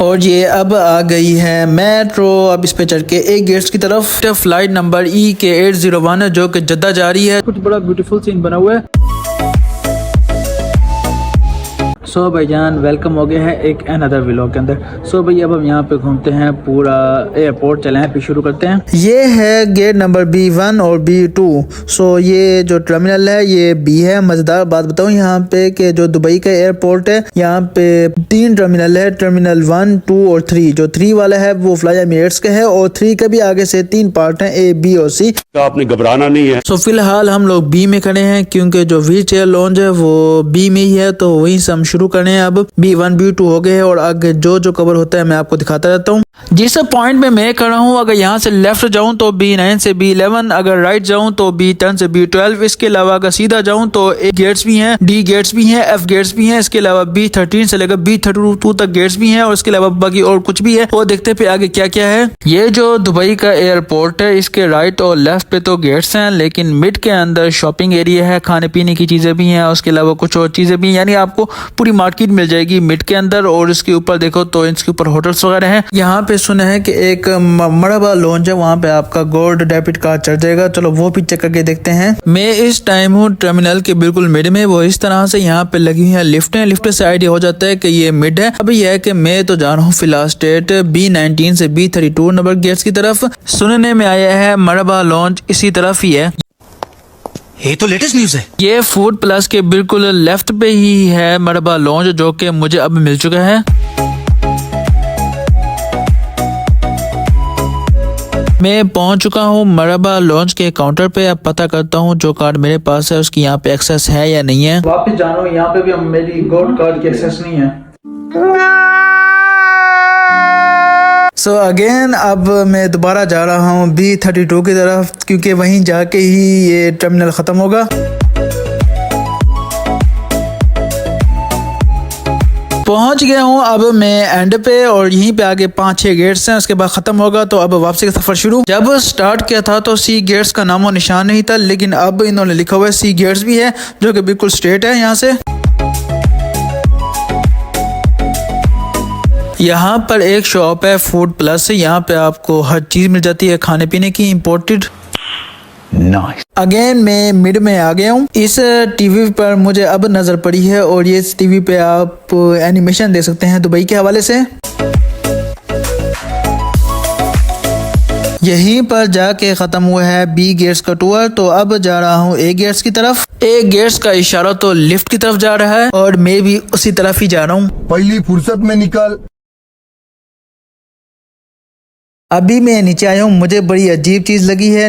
और ये अब आ गई है मेट्रो। अब इस पे चढ़ के एक गेट्स की तरफ फ्लाइट नंबर EK801 है जो कि जद्दा जा रही है। कुछ बड़ा ब्यूटीफुल सीन बना हुआ है। सो भाईजान वेलकम हो गए हैं एक अनदर व्लॉग के अंदर। सो भाई अब हम यहाँ पे घूमते हैं, पूरा एयरपोर्ट चले हैं, फिर शुरू करते हैं। ये है गेट नंबर B1 और B2। सो ये जो टर्मिनल है ये B है। मजेदार बात बताऊँ यहाँ पे कि जो दुबई का एयरपोर्ट है यहाँ पे 3 टर्मिनल है, टर्मिनल 1, 2 और 3। जो 3 वाला है वो फ्लाई एमिरेट्स का है और 3 का भी आगे से 3 पार्ट है, A, B और C। तो आपने घबराना नहीं है। सो फिलहाल हम लोग B में खड़े हैं क्योंकि जो व्हील चेयर लॉन्ज है वो B में ही है, तो वहीं से हम शुरू करने हैं। अब B1 B2 हो गए हैं और आगे जो जो कवर होता है मैं आपको दिखाता रहता हूँ। जिस पॉइंट पे मैं खड़ा हूँ, अगर यहाँ से लेफ्ट जाऊँ तो B9 से B11, अगर राइट जाऊँ तो B10 से B12। इसके अलावा अगर सीधा जाऊँ तो A गेट्स भी हैं, D गेट्स भी हैं, F गेट्स भी हैं। इसके अलावा B13 से लेकर B32 तक गेट्स भी हैं और इसके अलावा बाकी और कुछ भी है वो देखते पे आगे क्या क्या है। ये जो दुबई का एयरपोर्ट है इसके राइट और लेफ्ट पे तो गेट्स हैं, लेकिन मिड के अंदर शॉपिंग एरिया है, खाने पीने की चीजें भी हैं, उसके अलावा कुछ और चीजें भी, यानी आपको पूरी मार्केट मिल जाएगी मिड के अंदर। और इसके ऊपर देखो तो इसके ऊपर होटल्स वगैरह हैं। यहाँ पे सुना है कि एक मरहबा लॉन्ज है, वहाँ पे आपका गोल्ड डेबिट कार्ड चढ़ जाएगा। चलो वो भी चेक करके देखते हैं। मैं इस टाइम हूँ टर्मिनल के बिल्कुल मिड में। वो इस तरह से यहाँ पे लगी हुई है लिफ्टें। लिफ्ट से आइडिया हो जाता है कि ये मिड है। अभी यह है कि मैं तो जा रहा हूँ फिलहाल स्टेट B19 से B32 नंबर गेट्स की तरफ। सुनने में आया है मरहबा लॉन्ज इसी तरफ ही है। ये तो लेटेस्ट न्यूज है। ये फूड प्लस के बिल्कुल लेफ्ट पे ही है मरहबा लॉन्ज, जो कि मुझे अब मिल चुका है। मैं पहुंच चुका हूँ मरहबा लॉन्च के काउंटर पे। अब पता करता हूँ जो कार्ड मेरे पास है उसकी यहाँ पे एक्सेस है या नहीं है। वापस जा रहा हूँ, यहाँ पे भी मेरी गोल्ड कार्ड की एक्सेस नहीं है। सो अगेन अब मैं दोबारा जा रहा हूँ B32 की तरफ क्योंकि वहीं जाके ही ये टर्मिनल ख़त्म होगा। पहुंच गया हूँ अब मैं एंड पे और यहीं पे आगे 5-6 गेट्स हैं, उसके बाद ख़त्म होगा। तो अब वापसी का सफ़र शुरू। जब स्टार्ट किया था तो C गेट्स का नामो निशान नहीं था, लेकिन अब इन्होंने लिखा हुआ है C गेट्स भी है जो कि बिल्कुल स्ट्रेट है। यहाँ से यहाँ पर एक शॉप है फूड प्लस, यहाँ पे आपको हर चीज़ मिल जाती है खाने पीने की इम्पोर्टेड। नाइस। अगेन मैं मिड में आ गया हूँ। इस टीवी पर मुझे अब नज़र पड़ी है और ये इस टीवी पे आप एनिमेशन देख सकते हैं दुबई के हवाले से। यहीं पर जाके ख़त्म हुआ है B गेट्स का टूर। तो अब जा रहा हूँ A गेट्स की तरफ। A गेट्स का इशारा तो लिफ्ट की तरफ जा रहा है और मैं भी उसी तरफ ही जा रहा हूँ। पहली फुर्सत में निकल। अभी मैं नीचे आया हूँ, मुझे बड़ी अजीब चीज़ लगी है।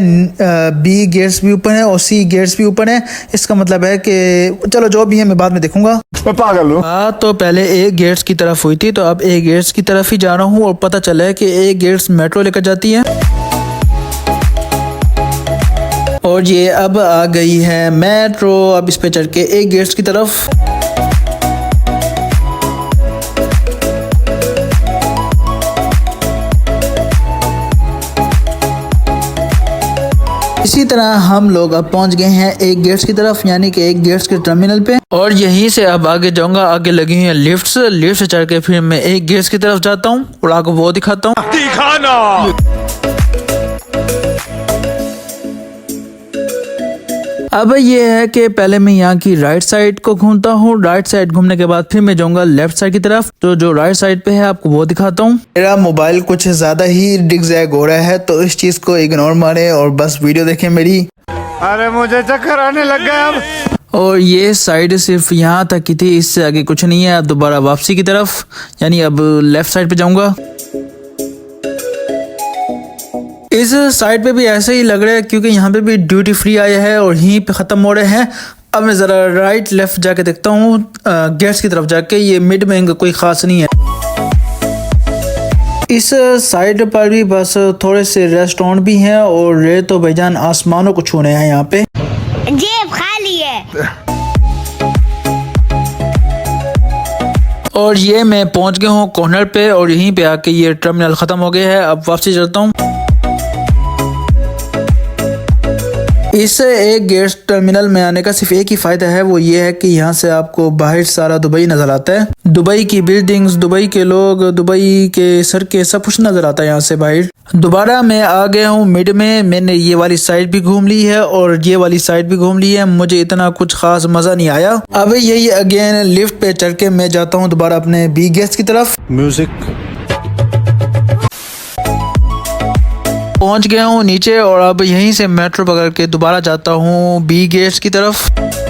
B गेट्स भी ऊपर है और C गेट्स भी ऊपर है। इसका मतलब है कि चलो जो भी है मैं बाद में देखूंगा। मैं पागल हूँ। तो पहले A गेट्स की तरफ हुई थी, तो अब A गेट्स की तरफ ही जा रहा हूँ और पता चला है कि A गेट्स मेट्रो लेकर जाती है। और ये अब आ गई है मेट्रो। अब इस पे चढ़ के A गेट्स की तरफ। इसी तरह हम लोग अब पहुंच गए हैं एक गेट्स की तरफ, यानी कि एक गेट्स के टर्मिनल पे। और यहीं से अब आगे जाऊंगा। आगे लगी हुई है लिफ्ट्स। लिफ्ट से चढ़ के फिर मैं एक गेट्स की तरफ जाता हूं और आपको वो दिखाता हूं। दिखाना। अब ये है कि पहले मैं यहाँ की राइट साइड को घूमता हूँ। राइट साइड घूमने के बाद फिर मैं जाऊंगा लेफ्ट साइड की तरफ। तो जो राइट साइड पे है आपको वो दिखाता हूँ। मेरा मोबाइल कुछ ज्यादा ही डिगजैग हो रहा है, तो इस चीज को इग्नोर मारे और बस वीडियो देखें मेरी। अरे मुझे चक्कर आने लग गया अब। और ये साइड सिर्फ यहाँ तक की थी, इससे आगे कुछ नहीं है। अब दोबारा वापसी की तरफ, यानी अब लेफ्ट साइड पे जाऊंगा। इस साइड पे भी ऐसे ही लग रहा है क्योंकि यहाँ पे भी ड्यूटी फ्री आया है और यहीं पे ख़त्म हो रहे हैं। अब मैं ज़रा राइट लेफ्ट जाके देखता हूँ गेट्स की तरफ जाके। ये मिड में कोई ख़ास नहीं है। इस साइड पर भी बस थोड़े से रेस्टोरेंट भी हैं और ये तो भाईजान आसमानों को छूने हैं यहाँ पे। जेब खाली है। और ये मैं पहुँच गया हूँ कॉर्नर पे और यहीं पे आके ये टर्मिनल ख़त्म हो गया है। अब वापसी चलता हूँ। इस एक गेट टर्मिनल में आने का सिर्फ एक ही फायदा है, वो ये है कि यहाँ से आपको बाहर सारा दुबई नजर आता है। दुबई की बिल्डिंग्स, दुबई के लोग, दुबई के सड़कें, सब कुछ नजर आता है यहाँ से बाहर। दोबारा मैं आ गया हूँ मिड में। मैंने ये वाली साइड भी घूम ली है और ये वाली साइड भी घूम ली है। मुझे इतना कुछ खास मजा नहीं आया। अब यही अगेन लिफ्ट पे चढ़ के मैं जाता हूँ दोबारा अपने बी गेट्स की तरफ। म्यूजिक। पहुंच गया हूँ नीचे और अब यहीं से मेट्रो पकड़ के दोबारा जाता हूँ बी गेट्स की तरफ।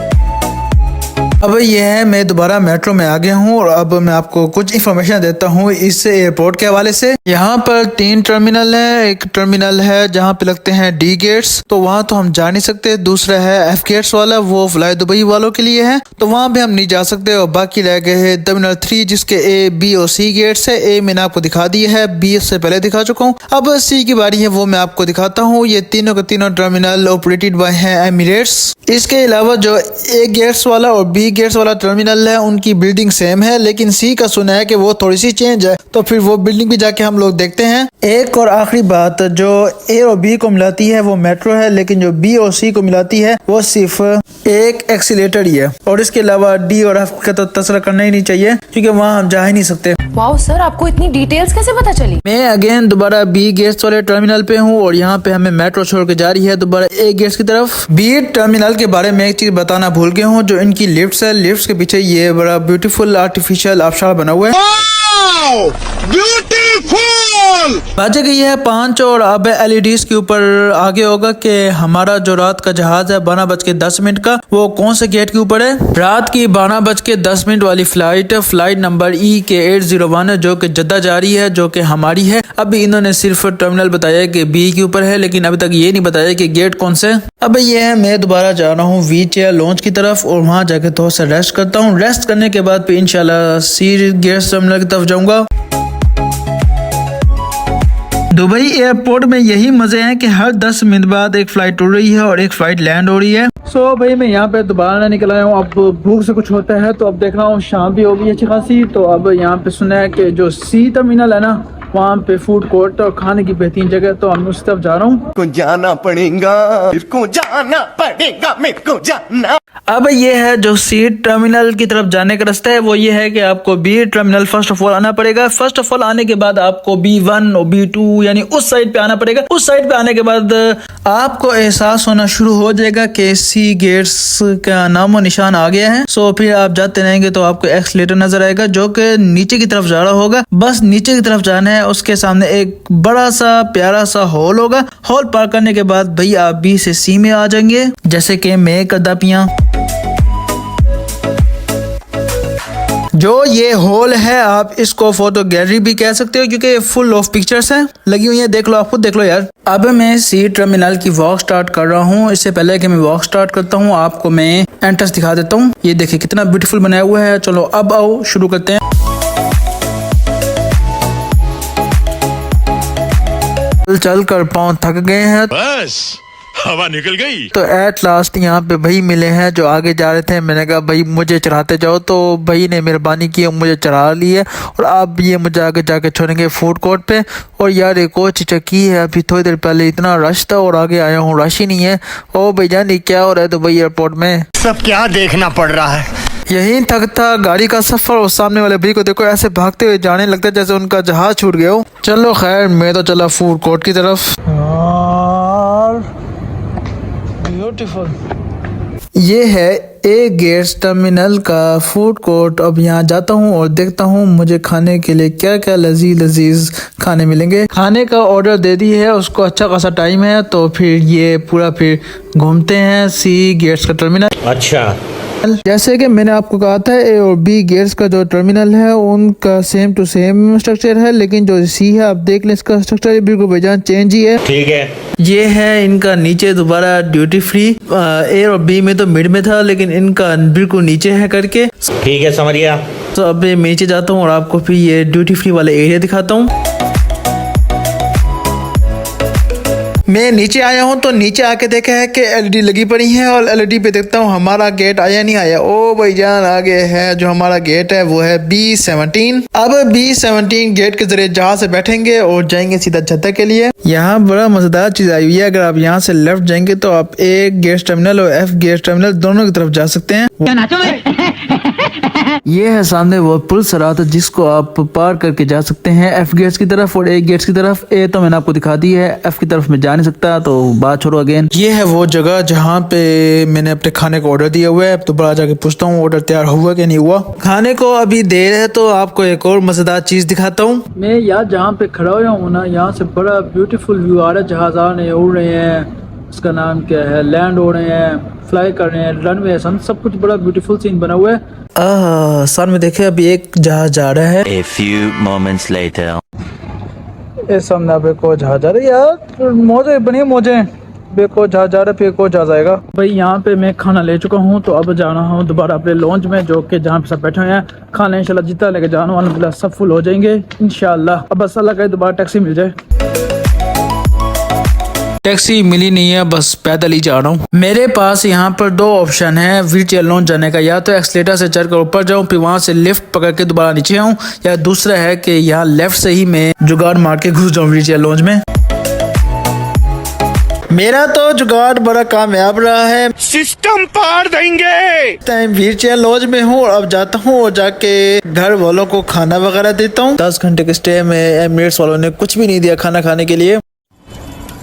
अब ये है मैं दोबारा मेट्रो में आ गया हूँ और अब मैं आपको कुछ इन्फॉर्मेशन देता हूँ इस एयरपोर्ट के हवाले से। यहाँ पर 3 टर्मिनल है। एक टर्मिनल है जहाँ पे लगते हैं डी गेट्स, तो वहाँ तो हम जा नहीं सकते। दूसरा है एफ गेट्स वाला, वो फ्लाई दुबई वालों के लिए है, तो वहाँ भी हम नहीं जा सकते। और बाकी रह गए है टर्मिनल 3 जिसके ए, बी और सी गेट्स है। ए मैंने आपको दिखा दिया है, बी से पहले दिखा चुका हूँ। अब सी की बारी है, वो मैं आपको दिखाता हूँ। ये तीनों के तीनों टर्मिनल ऑपरेटेड बाय हैं एमिरेट्स। इसके अलावा जो ए गेट्स वाला और बी गेट्स वाला टर्मिनल है उनकी बिल्डिंग सेम है, लेकिन सी का सुना है कि वो थोड़ी सी चेंज है, तो फिर वो बिल्डिंग भी जाके हम लोग देखते हैं। एक और आखिरी बात, जो ए और बी को मिलाती है वो मेट्रो है, लेकिन जो बी और सी को मिलाती है वो सिर्फ एक एक्सीलेटर ही है। और इसके अलावा डी और एफ का तो तस्करा करना ही नहीं चाहिए, क्योंकि वहाँ हम जा ही नहीं सकते। वाओ सर, आपको इतनी डिटेल्स कैसे पता चली? मैं अगेन दोबारा बी गेट्स वाले टर्मिनल पे हूँ और यहाँ पे हमें मेट्रो छोड़ के जा रही है दोबारा ए गेट्स की तरफ। बी टर्मिनल के बारे में एक चीज बताना भूल गया हूँ, जो इनकी लिफ्ट्स है, लिफ्ट्स के पीछे ये बड़ा ब्यूटीफुल आर्टिफिशियल आबशार बना हुआ है। बज गई है 5 और अब एलईडीज के ऊपर आगे होगा कि हमारा जो रात का जहाज है 12:10 का, वो कौन से गेट के ऊपर है। रात की 12:10 वाली फ्लाइट नंबर के 801 है, जो कि जद्दा जा रही है, जो कि हमारी है। अभी इन्होंने सिर्फ टर्मिनल बताया कि बी के ऊपर है, लेकिन अभी तक ये नहीं बताया कि गेट कौन से। अब ये है मैं दोबारा जा रहा हूँ वी चेयर लॉन्च की तरफ और वहाँ जाके थोड़ा सा रेस्ट करता हूँ। रेस्ट करने के बाद फिर इंशाल्लाह सी गेट्स टर्मिनल की तरफ जाऊंगा। दुबई एयरपोर्ट में यही मजे हैं कि हर 10 मिनट बाद एक फ्लाइट उड़ रही है और एक फ्लाइट लैंड हो रही है। सो भाई मैं यहाँ पे दोबारा निकल आया हूँ। अब भूख से कुछ होता है, तो अब देख रहा हूँ शाम भी हो गई अच्छी खासी। तो अब यहाँ पे सुना है कि जो सी टर्मिनल है ना, वहाँ पे फूड कोर्ट और खाने की बेहतरीन जगह, तो हम उस तरफ जा रहा हूँ। को जाना पड़ेगा, मेरे को जाना पड़ेगा, मेरे को जाना। अब ये है जो सी टर्मिनल की तरफ जाने का रास्ता है, वो ये है कि आपको B terminal first of all आना पड़ेगा। फर्स्ट ऑफ ऑल आने के बाद आपको B1 और B2 यानी उस साइड पे आना पड़ेगा। उस साइड पे आने के बाद आपको एहसास होना शुरू हो जाएगा कि सी गेट्स का नामो निशान आ गया है। सो फिर आप जाते रहेंगे तो आपको एक्सीलेटर नजर आएगा, जो कि नीचे की तरफ जा रहा होगा। बस नीचे की तरफ जाना है। उसके सामने एक बड़ा सा प्यारा सा हॉल होगा। हॉल पार करने के बाद भाई आप बी से सी में आ जाएंगे, जैसे कि मैं करदा पिया। जो ये हॉल है आप इसको फोटो गैलरी भी कह सकते हो, क्योंकि फुल ऑफ पिक्चर्स हैं लगी हुई है। देख लो, आप खुद देख लो यार। अब मैं सी टर्मिनल की वॉक स्टार्ट कर रहा हूँ। इससे पहले कि मैं वॉक स्टार्ट करता हूँ, आपको मैं एंट्रेंस दिखा देता हूँ। ये देखिए कितना ब्यूटीफुल बनाया हुआ है। चलो अब आओ शुरू करते हैं। चल कर पाँव थक गए हैं, बस हवा निकल गई। तो एट लास्ट यहाँ पे भाई मिले हैं जो आगे जा रहे थे। मैंने कहा भाई मुझे चढ़ाते जाओ, तो भाई ने मेहरबानी की, मुझे चढ़ा ली है। और अब ये मुझे आगे जाके छोड़ेंगे फूड कोर्ट पे। और यार एक और चीचकी है, अभी थोड़ी देर पहले इतना रश था और आगे आया हूँ रश ही नहीं है। ओ भाई जान क्या हो रहा है दुबई एयरपोर्ट में, सब क्या देखना पड़ रहा है। यही तक था गाड़ी का सफर। और सामने वाले भाई को देखो ऐसे भागते हुए जाने लगता है जैसे उनका जहाज छूट गया हो। चलो खैर मैं तो चला फूड कोर्ट की तरफ। ब्यूटीफुल। ये है ए गेट्स टर्मिनल का फूड कोर्ट। अब यहाँ जाता हूँ और देखता हूँ मुझे खाने के लिए क्या क्या लजीज खाने मिलेंगे। खाने का ऑर्डर दे दी है, उसको अच्छा खासा टाइम है, तो फिर ये पूरा फिर घूमते हैं सी गेट्स का टर्मिनल। अच्छा, जैसे कि मैंने आपको कहा था ए और बी गेट्स का जो टर्मिनल है उनका सेम टू सेम स्ट्रक्चर है, लेकिन जो सी है आप देख लें इसका स्ट्रक्चर बिल्कुल बेजान चेंज ही है। ठीक है। ये है इनका नीचे दोबारा ड्यूटी फ्री। ए और बी में तो मिड में था, लेकिन इनका बिल्कुल नीचे है करके। ठीक है, समझ गया। तो अब मैं नीचे जाता हूँ और आपको फिर ये ड्यूटी फ्री वाले एरिया दिखाता हूँ। मैं नीचे आया हूँ तो नीचे आके देखा है कि एलईडी लगी पड़ी है और एलईडी पे देखता हूँ हमारा गेट आया नहीं आया। ओ भाईजान आ गए हैं, जो हमारा गेट है वो है B17। अब B17 गेट के जरिए जहां से बैठेंगे और जाएंगे सीधा छत्ता के लिए। यहाँ बड़ा मजेदार चीज आई हुई है, अगर आप यहाँ से लेफ्ट जाएंगे तो आप A गेट टर्मिनल और F गेट टर्मिनल दोनों की तरफ जा सकते हैं। ये है सामने वो पुल सरात जिसको आप पार करके जा सकते हैं F गेट्स की तरफ और A गेट्स की तरफ। A तो मैंने आपको दिखा दी है, F की तरफ मैं जा नहीं सकता, तो बात छोड़ो अगेन। ये है वो जगह जहाँ पे मैंने अपने खाने का ऑर्डर दिया हुआ है। तो बड़ा जाके पूछता हूँ ऑर्डर तैयार हुआ कि नहीं हुआ। खाने को अभी देर है तो आपको एक और मजेदार चीज दिखाता हूँ। मैं यहाँ जहाँ पे खड़ा हुआ हूँ ना, यहाँ से बड़ा ब्यूटीफुल व्यू आ रहा है। जहाज आ रहे हैं, उड़ रहे हैं, उसका नाम क्या है, लैंड हो रहे हैं, फ्लाई कर रहे हैं, रनवे सन सब कुछ बड़ा ब्यूटीफुल सीन बना हुआ है। सन में देखे अभी एक जहाज जा रहा है। A few moments later. इस सामने अब एक और जहाज आ रहा है। यार मौजे बनी मौजे, बेको जहाज जा रहा है, फिर एक और जहाज आएगा। भाई यहाँ पे मैं खाना ले चुका हूँ, तो अब जाना हूँ दोबारा अपने लॉन्च में, जो कि जहाँ पे सब बैठे हुए हैं। खाना इंशाल्लाह जितना लेके जाना वाला सब फुल हो जाएंगे इंशाल्लाह। अब बस अल्लाह करे दोबारा टैक्सी मिल जाए। टैक्सी मिली नहीं है, बस पैदल ही जा रहा हूँ। मेरे पास यहाँ पर दो ऑप्शन है व्हीलचेयर लॉन्च जाने का, या तो एक्सलेटर से चढ़कर ऊपर जाऊँ फिर वहां से लिफ्ट पकड़ के दोबारा नीचे आऊँ, या दूसरा है कि यहाँ लेफ्ट से ही मैं जुगाड़ मार के घुस जाऊँ व्हीलचेयर लॉन्च में। मेरा तो जुगाड़ बड़ा कामयाब रहा है, सिस्टम पार देंगे। टाइम व्हीलचेयर लॉन्च में हूँ। अब जाता हूँ और जाके घर वालों को खाना वगैरह देता हूँ। 10 घंटे के स्टे में एमिरेट्स वालों ने कुछ भी नहीं दिया खाना खाने के लिए।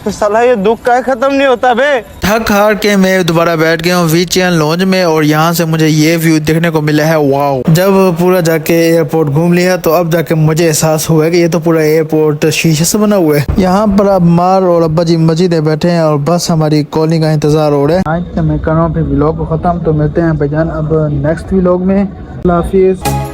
तो साला ये दुख का खत्म नहीं होता बे। थक हार के मैं दोबारा बैठ गया हूँ व्हीलचेयर लॉन्च में और यहाँ से मुझे ये व्यू देखने को मिला है। वाओ, जब पूरा जाके एयरपोर्ट घूम लिया तो अब जाके मुझे एहसास हुआ कि ये तो पूरा एयरपोर्ट शीशे से बना हुआ है। यहाँ पर अब मार और अब्बा जी मस्जिद बैठे हैं और बस हमारी कॉलिंग का इंतजार हो रहा है। आज मैं कर रहा हूँ फिर व्लॉग को खत्म, तो मिलते हैं भाईजान अब नेक्स्ट व्लॉग में। अल्लाह हाफिज़।